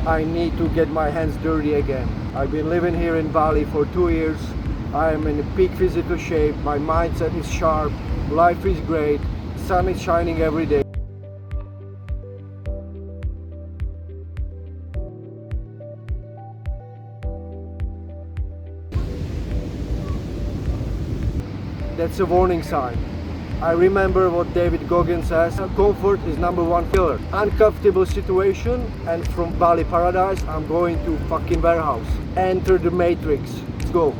I need to get my hands dirty again. I've been living here in Bali for 2 years. I am in peak physical shape, my mindset is sharp, life is great, sun is shining every day. That's a warning sign. I remember what David Goggins says, comfort is #1 killer. Uncomfortable situation, and from Bali paradise, I'm going to fucking warehouse. Enter the matrix. Let's go.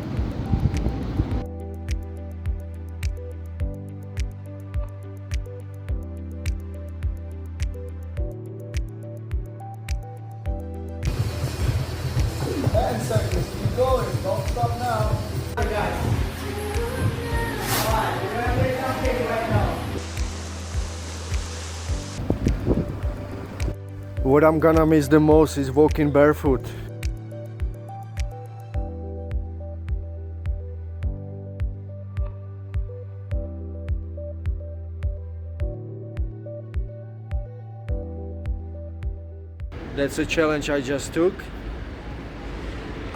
Seconds, keep going, don't stop now. Hi guys. Alright, we're gonna make something right now. What I'm gonna miss the most is walking barefoot. That's a challenge I just took.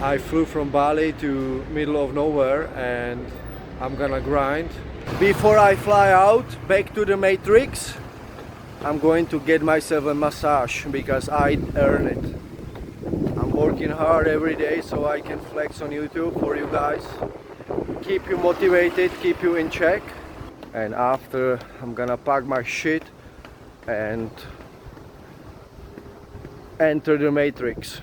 I flew from Bali to middle of nowhere and I'm gonna grind. Before I fly out back to the matrix, I'm going to get myself a massage because I earn it. I'm working hard every day so I can flex on YouTube for you guys. Keep you motivated, keep you in check. And after, I'm gonna pack my shit and enter the matrix.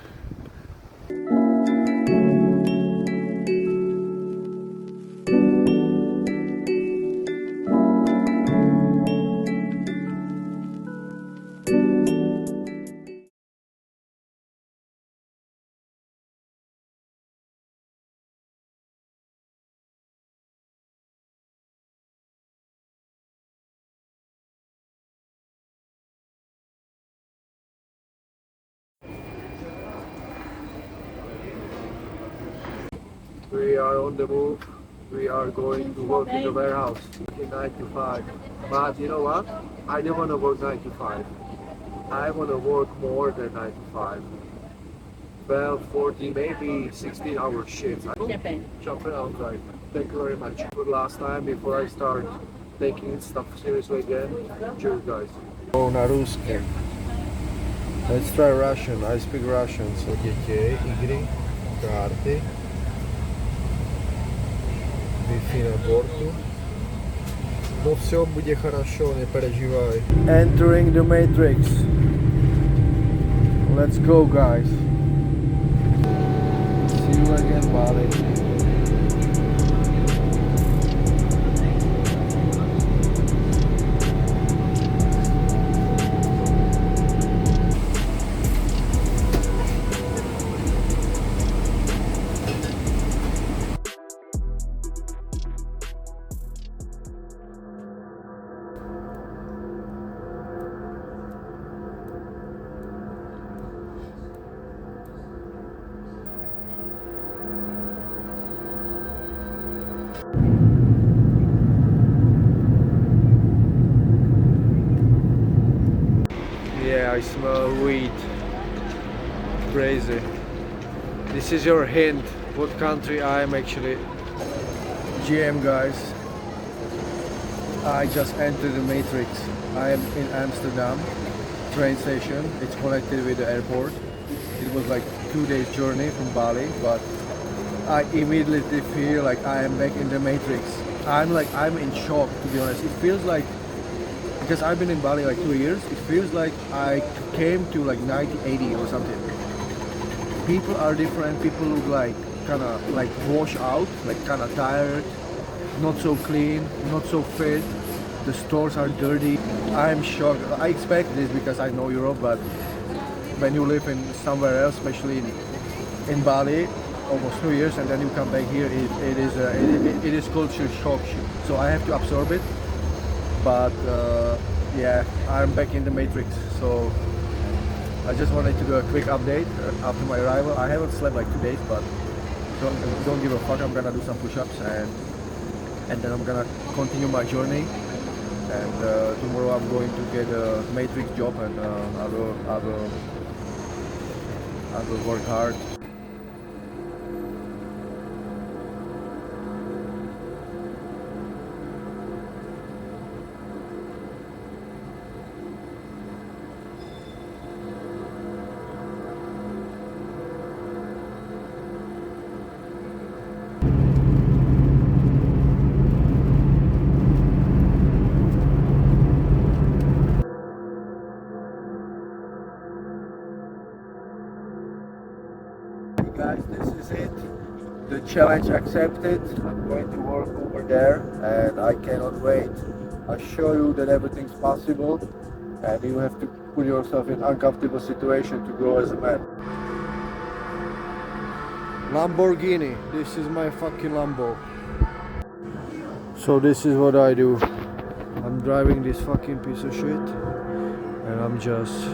We are on the move. We are going to work in the warehouse in 9 to 5. But you know what? I don't want to work 9 to 5. I want to work more than 9 to 5. 12, 14, maybe 16-hour shifts. Jumping outside. Thank you very much. For last time, before I start taking stuff seriously again, cheers guys. Oh, na ruské. Let's try Russian. I speak Russian. So, děti, igry, karty. Wi-Fi na bortu. No все bude хорошо, не переживай. Entering the matrix. Let's go guys. See you again, Bali. Yeah, I smell weed. Crazy. This is your hint what country I am actually. GM guys. I just entered the matrix. I am in Amsterdam train station. It's connected with the airport. It was like 2 days journey from Bali, but I immediately feel like I am back in the matrix. I'm in shock, to be honest. It feels like, because I've been in Bali like 2 years, it feels like I came to like 1980 or something. People are different, people look like kinda like washed out, like kinda tired, not so clean, not so fit. The stores are dirty. I'm shocked. I expect this because I know Europe, but when you live in somewhere else, especially in Bali, almost 2 years, and then you come back here, it is culture shock. So I have to absorb it. But yeah, I'm back in the matrix. So I just wanted to do a quick update after my arrival. I haven't slept like 2 days, but don't give a fuck. I'm gonna do some push-ups and then I'm gonna continue my journey. And tomorrow I'm going to get a matrix job, and I will work hard. Guys, this is it. The challenge accepted. I'm going to work over there and I cannot wait. I show you that everything's possible and you have to put yourself in uncomfortable situation to grow as a man. Lamborghini. This is my fucking Lambo. So this is what I do. I'm driving this fucking piece of shit and I'm just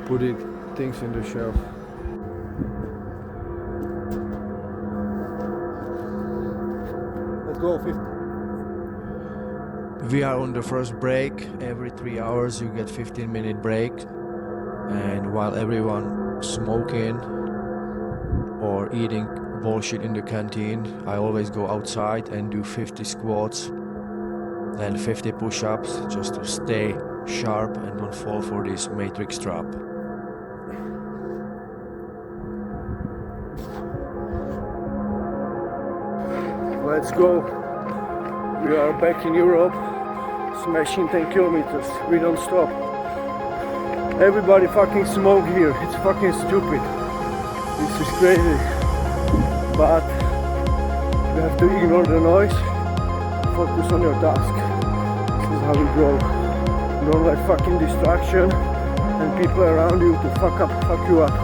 putting things in the shelf. Go 50. We are on the first break. Every 3 hours you get 15-minute break, and while everyone smoking or eating bullshit in the canteen, I always go outside and do 50 squats and 50 push-ups just to stay sharp and don't fall for this matrix trap. Let's go. We are back in Europe, smashing 10 kilometers. We don't stop. Everybody fucking smoke here. It's fucking stupid. This is crazy. But you have to ignore the noise. Focus on your task. This is how we grow. Don't let fucking distraction and people around you to fuck you up.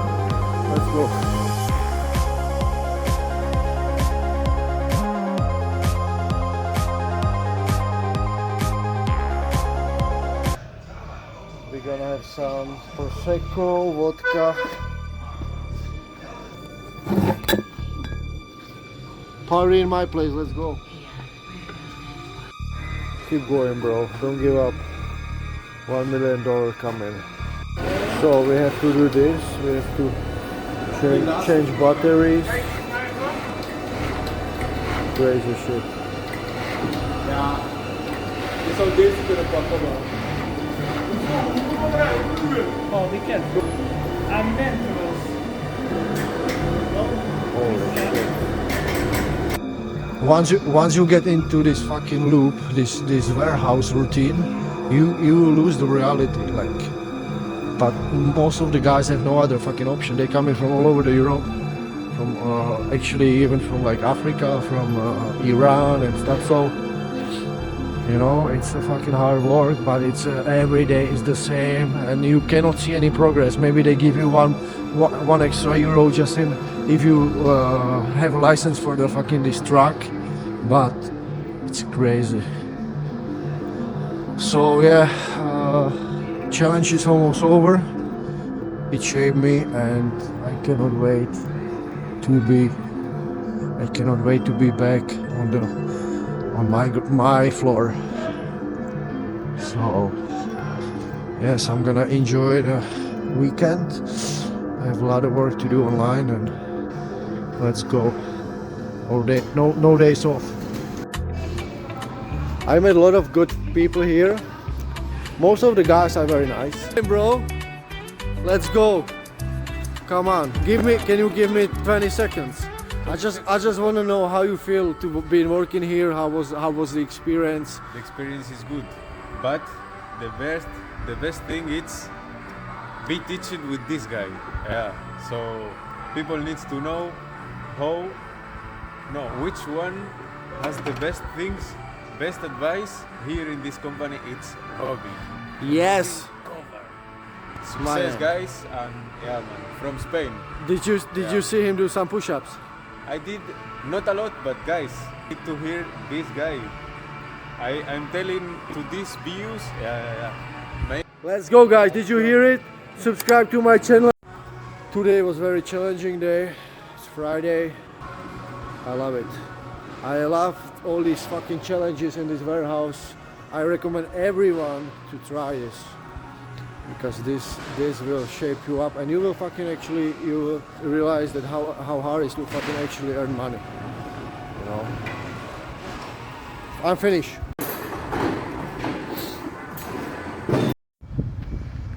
Let's go. We're gonna have some prosecco, vodka. Party in my place, let's go. Keep going, bro, don't give up. $1 million coming. So we have to do this, we have to change batteries. Crazy shit. Ja, je zou deze kunnen pakken man. Oh, vilken? Mentos. Holy shit. Once you get into this fucking loop, this warehouse routine, you lose the reality, like. But most of the guys have no other fucking option. They come in from all over the Europe, from actually even from like Africa, from Iran and stuff. So you know, it's a fucking hard work, but it's every day is the same, and you cannot see any progress. Maybe they give you one extra euro just in if you have a license for the fucking this truck, but it's crazy. So yeah, challenge is almost over. It shaped me, and I cannot wait to be back on my floor. So yes, I'm gonna enjoy the weekend. I have a lot of work to do online, and let's go. All day, no days off. I met a lot of good people here. Most of the guys are very nice. Hey bro, let's go. Come on, can you give me 20 seconds? I just want to know how you feel to be working here. How was the experience? The experience is good, but the best thing is be teaching with this guy. Yeah. So people needs to know which one has the best things, best advice here in this company. It's Robbie. Yes. Success, guys, and yeah, man, from Spain. Did you see him do some push-ups? I did not a lot, but guys, need to hear this guy. I'm telling to these views. Yeah. Let's go, guys. Did you hear it? Subscribe to my channel. Today was a very challenging day. It's Friday. I love it. I love all these fucking challenges in this warehouse. I recommend everyone to try this. because this will shape you up, and you will fucking actually, you will realize that how hard it is to fucking actually earn money, you know. I'm finished.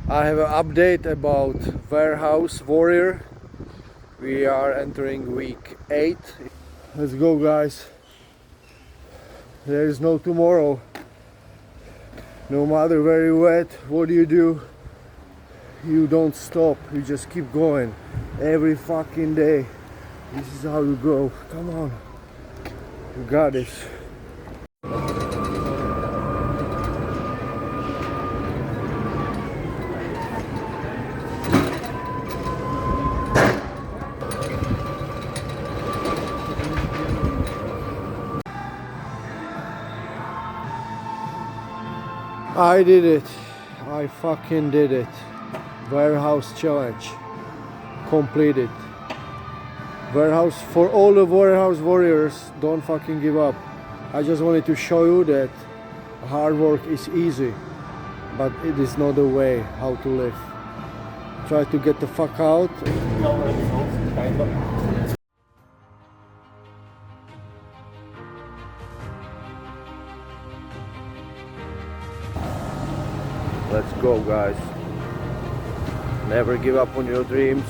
I have an update about Warehouse Warrior. We are entering week 8. Let's go, guys. There is no tomorrow. No matter very wet, what do? You don't stop. You just keep going. Every fucking day. This is how you go. Come on. You got this. I did it. I fucking did it. Warehouse challenge completed. Warehouse, for all the warehouse warriors, don't fucking give up. I just wanted to show you that hard work is easy, but it is not the way how to live. Try to get the fuck out. Let's go, guys. Never give up on your dreams.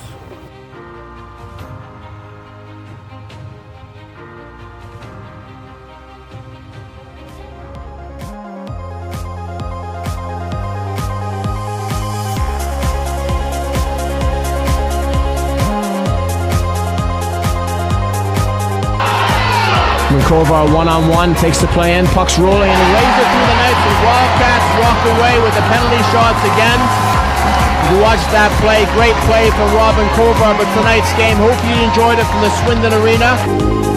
Kovar one-on-one, takes the play in, puck's rolling and he lays it through the net. The Wildcats walk away with the penalty shots again. You watched that play, great play from Robin Kovar, but tonight's game, hope you enjoyed it from the Swindon Arena.